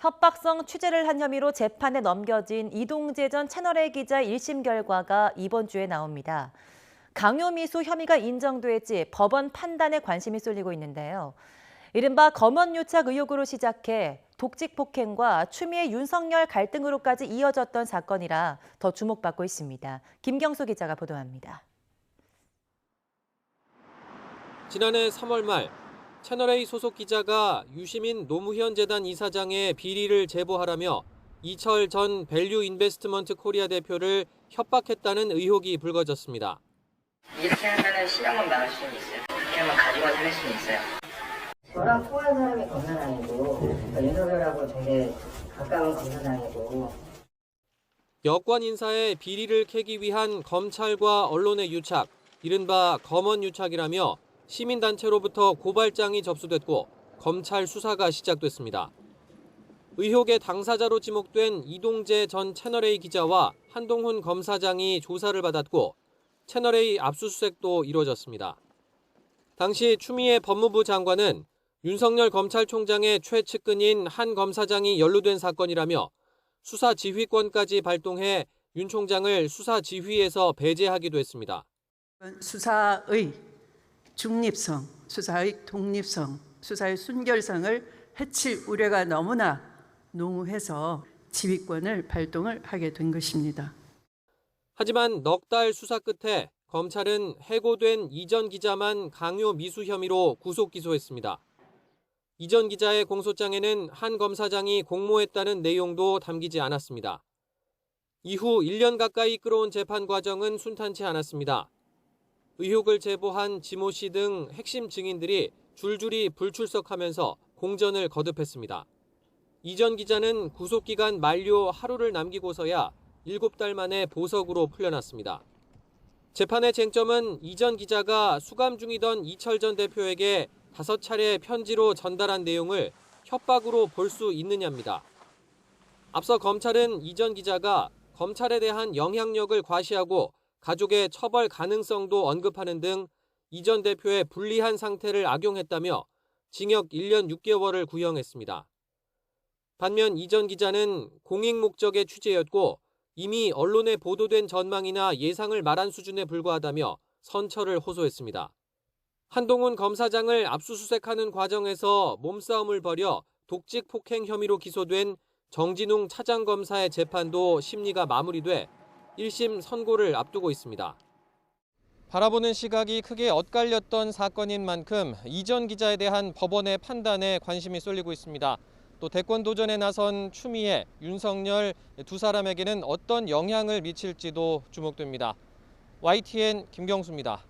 협박성 취재를 한 혐의로 재판에 넘겨진 이동재 전 채널A 기자 1심 결과가 이번 주에 나옵니다. 강요미수 혐의가 인정될지 법원 판단에 관심이 쏠리고 있는데요. 이른바 검언유착 의혹으로 시작해 독직 폭행과 추미애 윤석열 갈등으로까지 이어졌던 사건이라 더 주목받고 있습니다. 김경수 기자가 보도합니다. 지난해 3월 말 채널A 소속 기자가 유시민 노무현 재단 이사장의 비리를 제보하라며 이철 전 밸류 인베스트먼트 코리아 대표를 협박했다는 의혹이 불거졌습니다. 이렇게 하면 실형은 막을 수는 있어요. 이렇게 하면 가지고 살릴 수는 있어요. 저랑 통한 사람이 검사장이고 윤석열하고 되게 가까운 검사장이고. 여권 인사의 비리를 캐기 위한 검찰과 언론의 유착, 이른바 검언유착이라며 시민단체로부터 고발장이 접수됐고 검찰 수사가 시작됐습니다. 의혹의 당사자로 지목된 이동재 전 채널A 기자와 한동훈 검사장이 조사를 받았고 채널A 압수수색도 이루어졌습니다. 당시 추미애 법무부 장관은 윤석열 검찰총장의 최측근인 한 검사장이 연루된 사건이라며 수사 지휘권까지 발동해 윤 총장을 수사 지휘에서 배제하기도 했습니다. 수사의 중립성, 수사의 독립성, 수사의 순결성을 해칠 우려가 너무나 농후해서 지휘권을 발동을 하게 된 것입니다. 하지만 넉 달 수사 끝에 검찰은 해고된 이 전 기자만 강요 미수 혐의로 구속 기소했습니다. 이 전 기자의 공소장에는 한 검사장이 공모했다는 내용도 담기지 않았습니다. 이후 1년 가까이 끌어온 재판 과정은 순탄치 않았습니다. 의혹을 제보한 지모 씨 등 핵심 증인들이 줄줄이 불출석하면서 공전을 거듭했습니다. 이 전 기자는 구속기간 만료 하루를 남기고서야 7달 만에 보석으로 풀려났습니다. 재판의 쟁점은 이 전 기자가 수감 중이던 이철 전 대표에게 5차례 편지로 전달한 내용을 협박으로 볼 수 있느냐입니다. 앞서 검찰은 이 전 기자가 검찰에 대한 영향력을 과시하고 가족의 처벌 가능성도 언급하는 등 이 전 대표의 불리한 상태를 악용했다며 징역 1년 6개월을 구형했습니다. 반면 이 전 기자는 공익 목적의 취재였고 이미 언론에 보도된 전망이나 예상을 말한 수준에 불과하다며 선처를 호소했습니다. 한동훈 검사장을 압수수색하는 과정에서 몸싸움을 벌여 독직 폭행 혐의로 기소된 정진웅 차장검사의 재판도 심리가 마무리돼 1심 선고를 앞두고 있습니다. 바라보는 시각이 크게 엇갈렸던 사건인 만큼 이 전 기자에 대한 법원의 판단에 관심이 쏠리고 있습니다. 또 대권 도전에 나선 추미애, 윤석열 두 사람에게는 어떤 영향을 미칠지도 주목됩니다. YTN 김경수입니다.